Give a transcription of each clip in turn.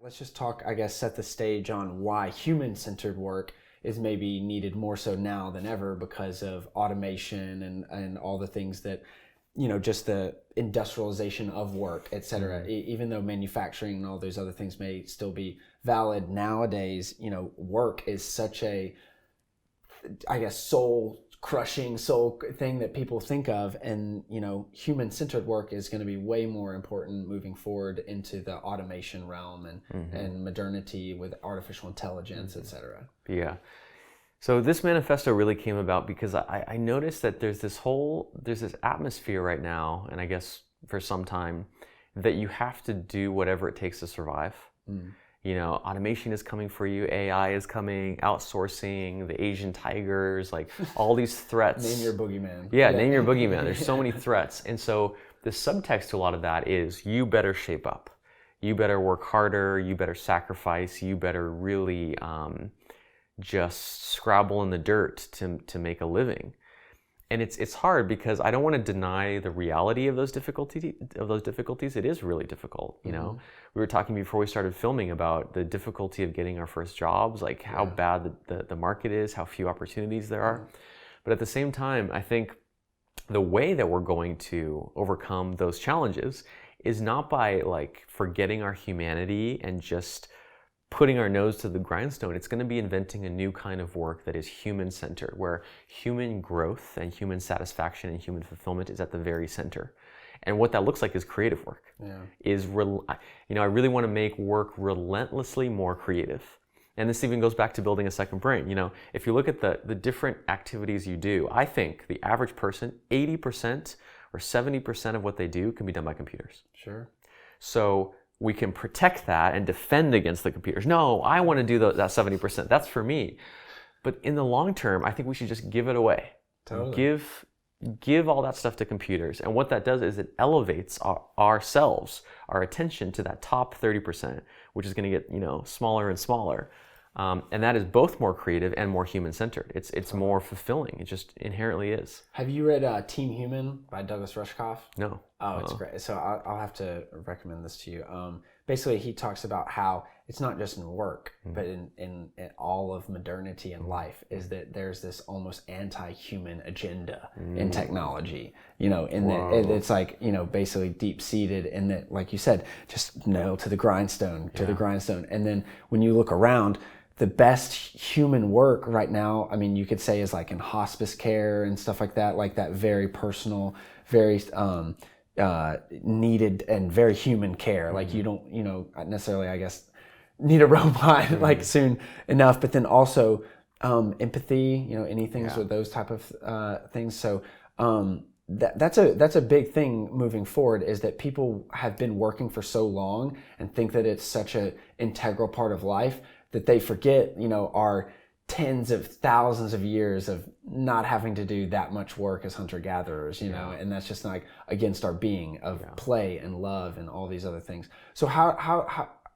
Let's just talk, I guess, set the stage on why human-centered work is maybe needed more so now than ever because of automation and all the things that, just the industrialization of work, et cetera. Even though manufacturing and all those other things may still be valid nowadays, work is such a, I guess, soul-crushing thing that people think of, and human-centered work is going to be way more important moving forward into the automation realm and modernity with artificial intelligence, etc. Yeah. So this manifesto really came about because I noticed that there's this atmosphere right now, and I guess for some time, that you have to do whatever it takes to survive. Automation is coming for you, AI is coming, outsourcing, the Asian tigers, like all these threats. Name your boogeyman. Yeah, name your boogeyman. There's so many threats. And so the subtext to a lot of that is you better shape up. You better work harder, you better sacrifice, you better really just scrabble in the dirt to make a living. And it's hard because I don't want to deny the reality of those difficulties. It is really difficult, We were talking before we started filming about the difficulty of getting our first jobs, like how bad the market is, how few opportunities there are. But at the same time, I think the way that we're going to overcome those challenges is not by like forgetting our humanity and just putting our nose to the grindstone. It's going to be inventing a new kind of work that is human-centered, where human growth and human satisfaction and human fulfillment is at the very center. And what that looks like is creative work. I really want to make work relentlessly more creative. And this even goes back to building a second brain. If you look at the different activities you do, I think the average person, 80% or 70% of what they do can be done by computers. Sure. So we can protect that and defend against the computers. No, I want to do that 70%. That's for me. But in the long term, I think we should just give it away. Totally. Give all that stuff to computers. And what that does is it elevates ourselves, our attention to that top 30%, which is going to get smaller and smaller. And that is both more creative and more human-centered. It's more fulfilling. It just inherently is. Have you read Team Human by Douglas Rushkoff? No. Oh, it's great. So I'll have to recommend this to you. Basically, he talks about how it's not just in work, but in all of modernity and life, is that there's this almost anti-human agenda in technology. That it's like, basically deep-seated in that, like you said, just nail to the grindstone, And then when you look around, the best human work right now, I mean, you could say is like in hospice care and stuff like that very personal, very needed and very human care. Like you don't, necessarily, I guess, need a robot like soon enough, but then also empathy, anything with those type of things. So that's a big thing moving forward, is that people have been working for so long and think that it's such an integral part of life that they forget, our tens of thousands of years of not having to do that much work as hunter-gatherers, and that's just like against our being of play and love and all these other things. So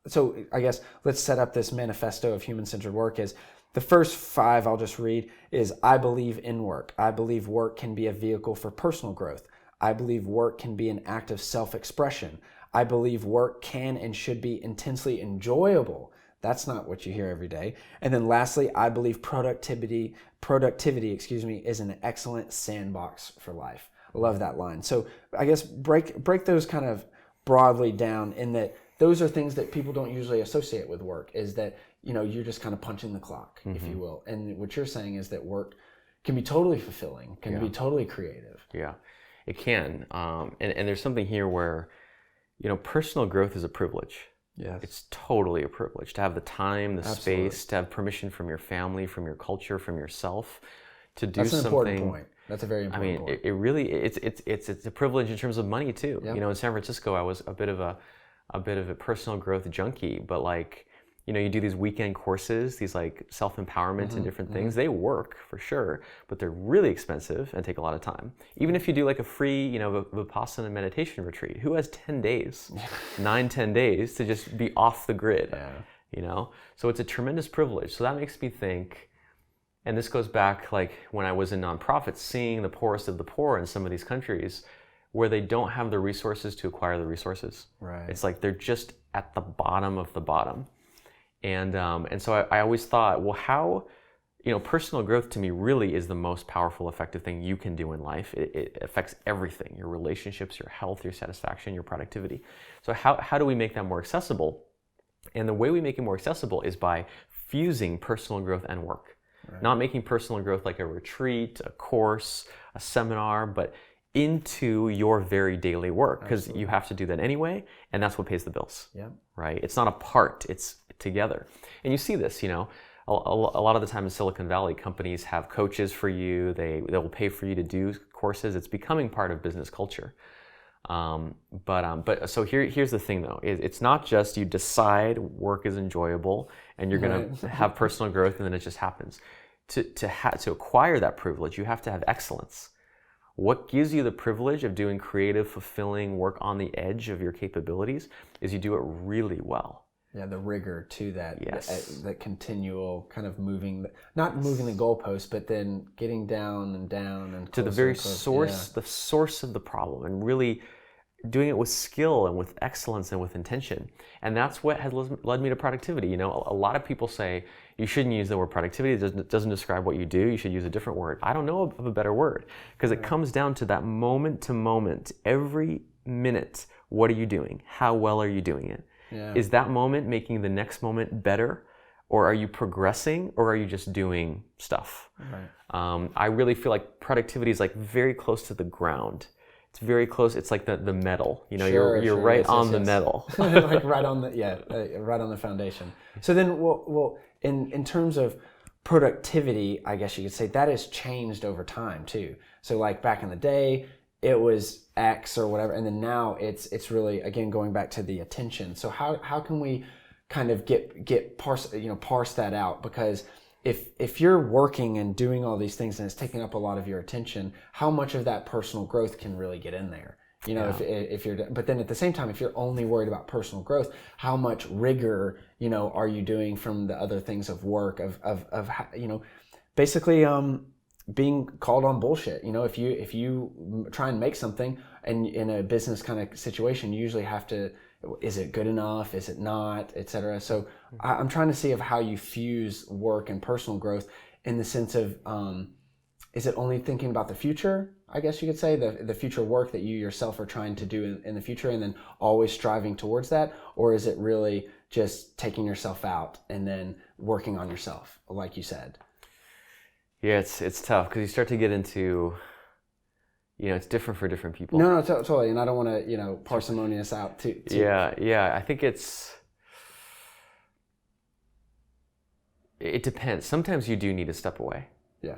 so I guess let's set up this manifesto of human-centered work. Is the first 5 I'll just read is: I believe in work. I believe work can be a vehicle for personal growth. I believe work can be an act of self-expression. I believe work can and should be intensely enjoyable. That's not what you hear every day. And then lastly, I believe productivity, is an excellent sandbox for life. I love that line. So I guess break those kind of broadly down, in that those are things that people don't usually associate with work, is that, you're just kind of punching the clock, if you will. And what you're saying is that work can be totally fulfilling, can be totally creative. Yeah, it can. And there's something here where, personal growth is a privilege. Yes. It's totally a privilege to have the time, the space, to have permission from your family, from your culture, from yourself, to do something. That's an important point. That's a very important point. It really, it's a privilege in terms of money too. Yep. In San Francisco, I was a bit of a personal growth junkie, but like, you do these weekend courses, these like self-empowerment and different things. They work for sure, but they're really expensive and take a lot of time. Even if you do like a free, Vipassana meditation retreat, who has 10 days, 10 days to just be off the grid, So it's a tremendous privilege. So that makes me think, and this goes back like when I was in nonprofits, seeing the poorest of the poor in some of these countries, where they don't have the resources to acquire the resources. Right. It's like they're just at the bottom of the bottom. And so I always thought, well, how, personal growth to me really is the most powerful, effective thing you can do in life. It affects everything, your relationships, your health, your satisfaction, your productivity. So how do we make that more accessible? And the way we make it more accessible is by fusing personal growth and work. Right. Not making personal growth like a retreat, a course, a seminar, but into your very daily work, because you have to do that anyway, and that's what pays the bills. Yeah. Right? It's not a part, it's together. And you see this, a lot of the time in Silicon Valley, companies have coaches for you, they will pay for you to do courses. It's becoming part of business culture. But so here's the thing though, it's not just you decide work is enjoyable and you're going to have personal growth and then it just happens. To acquire that privilege, you have to have excellence. What gives you the privilege of doing creative, fulfilling work on the edge of your capabilities is you do it really well. Yeah, the rigor to that, yes. that continual kind of not moving the goalpost, but then getting down and down and to the very source, the source of the problem, and really doing it with skill and with excellence and with intention. And that's what has led me to productivity. A lot of people say you shouldn't use the word productivity. It doesn't describe what you do. You should use a different word. I don't know of a better word, because it comes down to that moment to moment, every minute. What are you doing? How well are you doing it? Yeah. Is that moment making the next moment better? Or are you progressing? Or are you just doing stuff? Right. I really feel like productivity is like very close to the ground. It's very close. It's like the metal. You're right on the metal. Like right on the foundation. So then, well, in terms of productivity, I guess you could say that has changed over time too. So like back in the day, it was X or whatever, and then now it's really, again, going back to the attention. So how can we kind of parse that out? Because if you're working and doing all these things and it's taking up a lot of your attention, how much of that personal growth can really get in there? If you're, but then at the same time, if you're only worried about personal growth, how much rigor, are you doing from the other things of work, of basically, being called on bullshit. If you try and make something and in a business kind of situation, you usually have to, is it good enough? Is it not? Etc. So I'm trying to see of how you fuse work and personal growth in the sense of, is it only thinking about the future? I guess you could say the future work that you yourself are trying to do in the future and then always striving towards that? Or is it really just taking yourself out and then working on yourself, like you said? Yeah, it's tough because you start to get into, it's different for different people. No, totally. And I don't want to, parsimonious out too. Yeah. I think it depends. Sometimes you do need to step away. Yeah.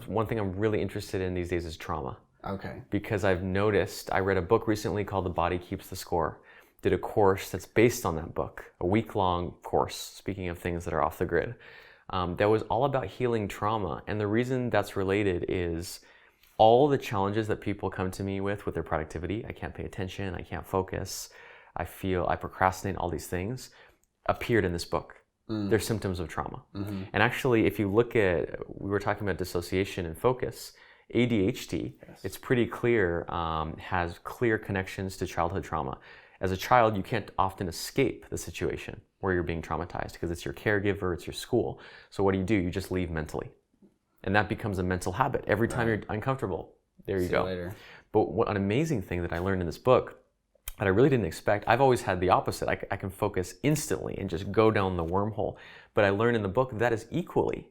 One thing I'm really interested in these days is trauma. Okay. Because I've noticed, I read a book recently called The Body Keeps the Score. Did a course that's based on that book, a week-long course, speaking of things that are off the grid. That was all about healing trauma. And the reason that's related is all the challenges that people come to me with their productivity, I can't pay attention, I can't focus, I procrastinate, all these things, appeared in this book. They're symptoms of trauma. Mm-hmm. And actually, if you look at, we were talking about dissociation and focus, ADHD, it's pretty clear, has clear connections to childhood trauma. As a child, you can't often escape the situation where you're being traumatized because it's your caregiver, it's your school. So what do? You just leave mentally. And that becomes a mental habit. Every time you're uncomfortable, there you go. Later. But what an amazing thing that I learned in this book that I really didn't expect, I've always had the opposite. I can focus instantly and just go down the wormhole. But I learned in the book that is equally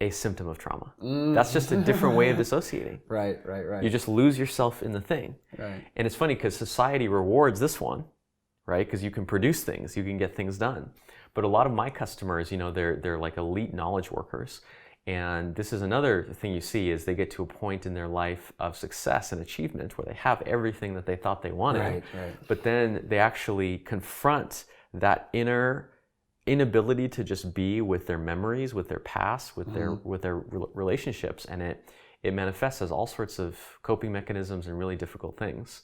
a symptom of trauma. That's just a different way of dissociating. Right. You just lose yourself in the thing. Right. And it's funny because society rewards this one, right? Because you can produce things, you can get things done. But a lot of my customers, they're like elite knowledge workers. And this is another thing you see is they get to a point in their life of success and achievement where they have everything that they thought they wanted. Right. But then they actually confront that inner inability to just be with their memories, with their past, with their relationships, and it manifests as all sorts of coping mechanisms and really difficult things.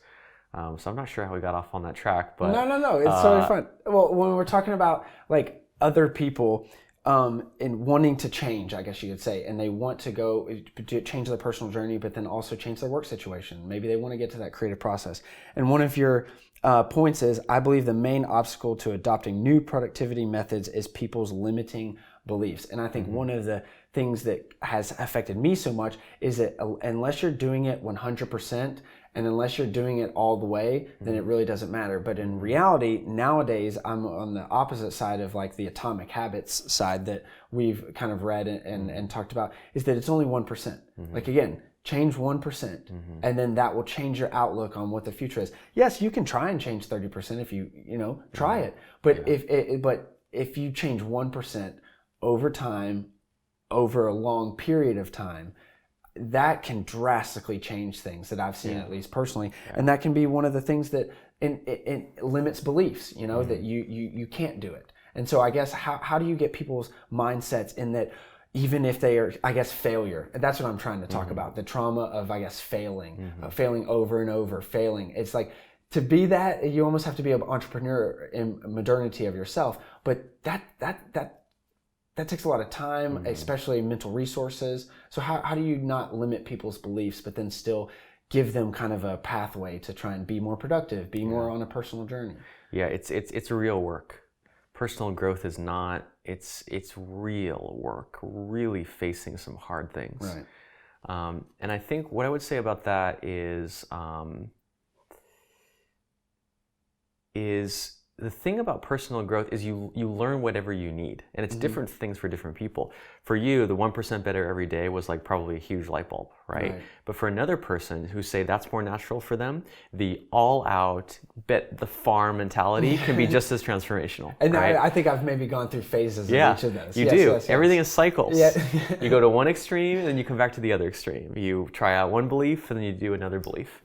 So I'm not sure how we got off on that track, but no, it's totally fun. Well, when we're talking about like other people, in wanting to change, I guess you could say, and they want to go to change their personal journey, but then also change their work situation. Maybe they want to get to that creative process. And one of your points is, I believe the main obstacle to adopting new productivity methods is people's limiting beliefs. And I think one of the things that has affected me so much is that unless you're doing it 100%, and unless you're doing it all the way, then it really doesn't matter. But in reality, nowadays, I'm on the opposite side of like the atomic habits side that we've kind of read and talked about, is that it's only 1%. Like again, change 1%, and then that will change your outlook on what the future is. Yes, you can try and change 30% if you try it. But if you change 1% over time, over a long period of time, that can drastically change things that I've seen, at least personally. And that can be one of the things that it limits beliefs, that you can't do it. And so I guess how do you get people's mindsets in that, even if they are, I guess, failure, that's what I'm trying to talk about, the trauma of, I guess, failing, failing over and over, failing. It's like, to be that, you almost have to be an entrepreneur in modernity of yourself, but that takes a lot of time, especially mental resources. So how do you not limit people's beliefs, but then still give them kind of a pathway to try and be more productive, be more on a personal journey? Yeah, it's real work. Personal growth is not, it's real work, really facing some hard things. Right. And I think what I would say about that is the thing about personal growth is you learn whatever you need, and it's different things for different people. For you, the 1% better every day was like probably a huge light bulb, right? But for another person who say that's more natural for them, the all-out bet the farm mentality can be just as transformational. And right? I think I've maybe gone through phases of each of those. You do. Yes. Everything is cycles. You go to one extreme, and then you come back to the other extreme. You try out one belief, and then you do another belief.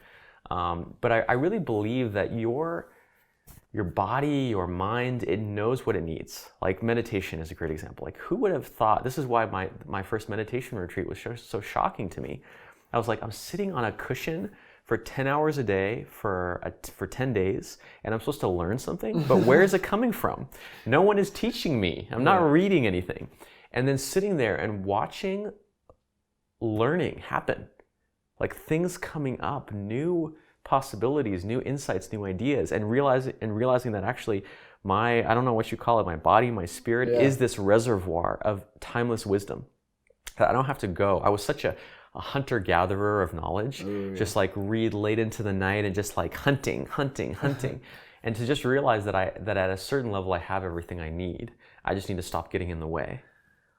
But I really believe that your body, your mind, it knows what it needs. Like meditation is a great example. Like who would have thought, this is why my first meditation retreat was so shocking to me. I was like, I'm sitting on a cushion for 10 hours a day for 10 days, and I'm supposed to learn something, but where is it coming from? No one is teaching me. I'm not reading anything. And then sitting there and watching learning happen. Like things coming up, new possibilities, new insights, new ideas, and realizing that actually I don't know what you call it, my body, my spirit is this reservoir of timeless wisdom that I don't have to go. I was such a hunter-gatherer of knowledge, just like read late into the night and just like hunting. And to just realize that at a certain level I have everything I need. I just need to stop getting in the way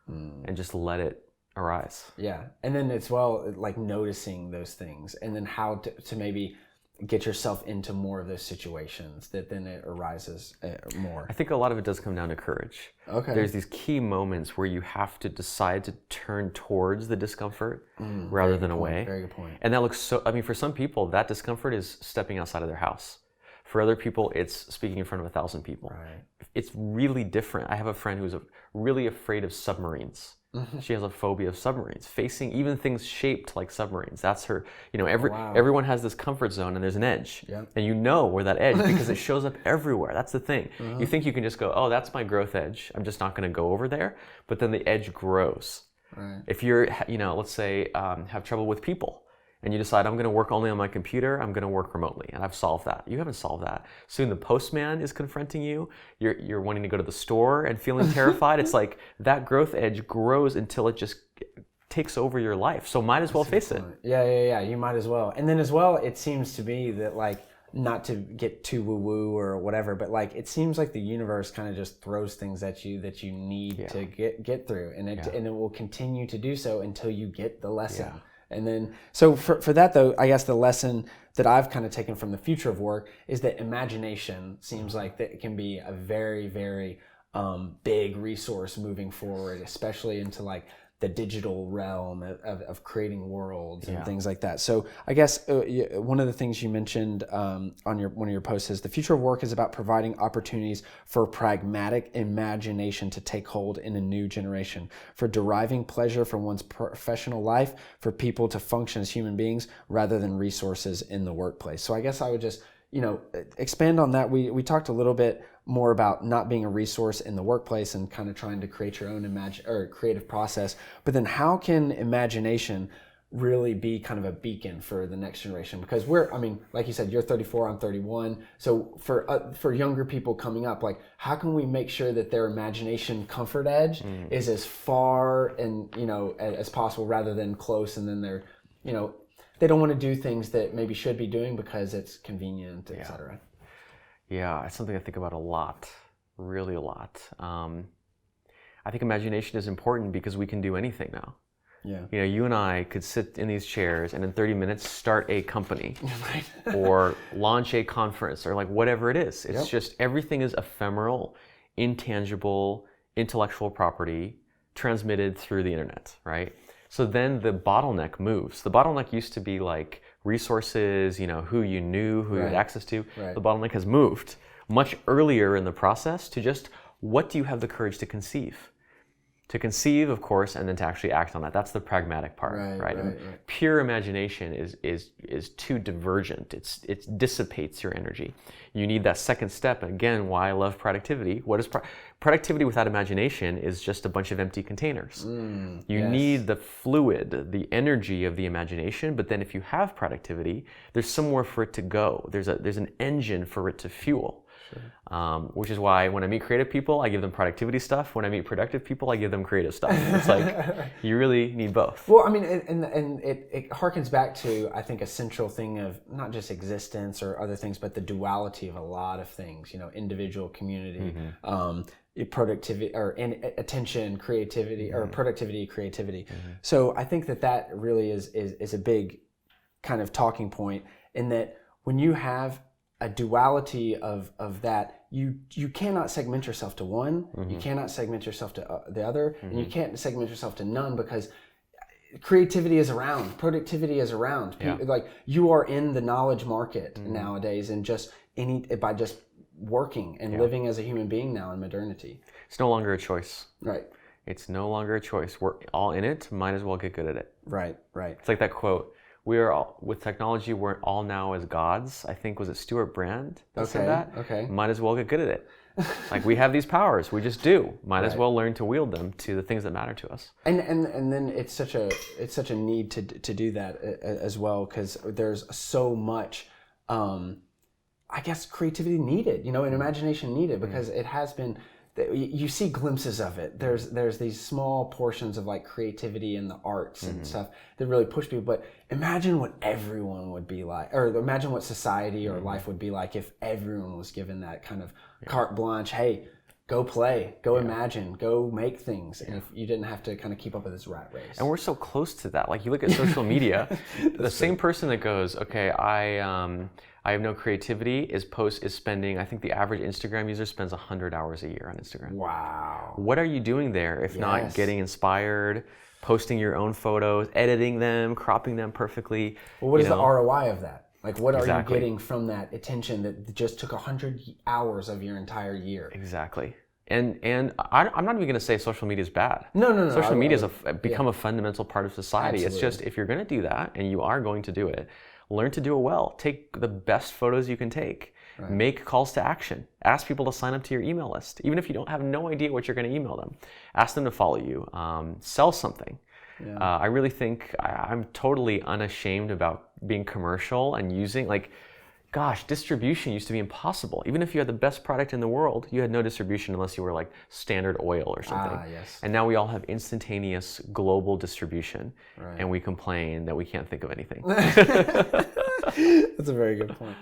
and just let it arise. Yeah. And then it's like noticing those things, and then how to maybe get yourself into more of those situations that then it arises more. I think a lot of it does come down to courage. Okay. There's these key moments where you have to decide to turn towards the discomfort rather than away. Very good point. And that looks for some people, that discomfort is stepping outside of their house. For other people, it's speaking in front of 1,000 people. Right. It's really different. I have a friend who's really afraid of submarines. She has a phobia of submarines, facing even things shaped like submarines. That's her, everyone has this comfort zone and there's an edge. Yep. And you know where that edge, because it shows up everywhere. That's the thing. You think you can just go, oh, that's my growth edge. I'm just not going to go over there. But then the edge grows. Right. If you're, let's say, have trouble with people, and you decide, I'm going to work only on my computer, I'm going to work remotely, and I've solved that. You haven't solved that. Soon the postman is confronting you. You're wanting to go to the store and feeling terrified. It's like that growth edge grows until it just takes over your life. So might as well face it. Yeah. You might as well. And then as well, it seems to be that, like, not to get too woo-woo or whatever, but like it seems like the universe kind of just throws things at you that you need to get through, and it will continue to do so until you get the lesson. Yeah. And then, so for that though, I guess the lesson that I've kind of taken from the future of work is that imagination seems like that it can be a very, very big resource moving forward, especially into like the digital realm of creating worlds and things like that. So I guess one of the things you mentioned on one of your posts is the future of work is about providing opportunities for pragmatic imagination to take hold in a new generation, for deriving pleasure from one's professional life, for people to function as human beings rather than resources in the workplace. So I guess I would just expand on that. We talked a little bit more about not being a resource in the workplace and kind of trying to create your own creative process. But then how can imagination really be kind of a beacon for the next generation? Because like you said, you're 34, I'm 31. So for younger people coming up, like how can we make sure that their imagination comfort edge is as far and, as possible rather than close, and then they're, they don't want to do things that maybe should be doing because it's convenient, etc. Yeah, it's something I think about a lot, really a lot. I think imagination is important because we can do anything now. Yeah. You and I could sit in these chairs and in 30 minutes start a company or launch a conference or like whatever it is. It's just everything is ephemeral, intangible, intellectual property transmitted through the internet, right? So then the bottleneck moves. The bottleneck used to be like resources, who you knew, who you had access to. Right. The bottleneck has moved much earlier in the process to just what do you have the courage to conceive? To conceive, of course, and then to actually act on that. That's the pragmatic part, right? Pure imagination is too divergent. It dissipates your energy. You need that second step, and again, why I love productivity. What is productivity without imagination is just a bunch of empty containers. You need the fluid, the energy of the imagination, but then if you have productivity, there's somewhere for it to go. There's an engine for it to fuel. Which is why when I meet creative people, I give them productivity stuff. When I meet productive people, I give them creative stuff. It's like, you really need both. Well, and it harkens back to, I think, a central thing of not just existence or other things, but the duality of a lot of things, individual, community, productivity, or attention, creativity, or productivity, creativity. So I think that really is a big kind of talking point, in that when you have a duality of that, you cannot segment yourself to one, you cannot segment yourself to the other, and you can't segment yourself to none, because creativity is around, productivity is around. Like, you are in the knowledge market nowadays, and by just working and living as a human being now in modernity. It's no longer a choice. Right. It's no longer a choice. We're all in it, might as well get good at it. Right. It's like that quote, we are all, with technology, we're all now as gods. I think, was it Stuart Brand that said that? Okay. Might as well get good at it. Like, we have these powers, we just do. Might as well learn to wield them to the things that matter to us. And then it's such a need to do that as well, because there's so much, I guess, creativity needed, and imagination needed, because it has been. You see glimpses of it. There's these small portions of like creativity in the arts and stuff that really push people. But imagine what everyone would be like, or imagine what society or life would be like if everyone was given that kind of carte blanche. Hey, go play, go imagine, go make things, and if you didn't have to kind of keep up with this rat race. And we're so close to that. Like, you look at social media, the same person that goes, okay, I have no creativity is spending, I think the average Instagram user spends 100 hours a year on Instagram. Wow. What are you doing there if not getting inspired, posting your own photos, editing them, cropping them perfectly? Well, what is the ROI of that? Like, what are you getting from that attention that just took 100 hours of your entire year? Exactly. And I'm not even going to say social media is bad. No. Social media has become a fundamental part of society. Absolutely. It's just, if you're going to do that, and you are going to do it, learn to do it well. Take the best photos you can take. Right. Make calls to action. Ask people to sign up to your email list. Even if you have no idea what you're going to email them. Ask them to follow you. Sell something. Yeah. I really think I'm totally unashamed about being commercial and using, distribution used to be impossible. Even if you had the best product in the world, you had no distribution unless you were like Standard Oil or something. Yes. And now we all have instantaneous global distribution, and we complain that we can't think of anything. That's a very good point.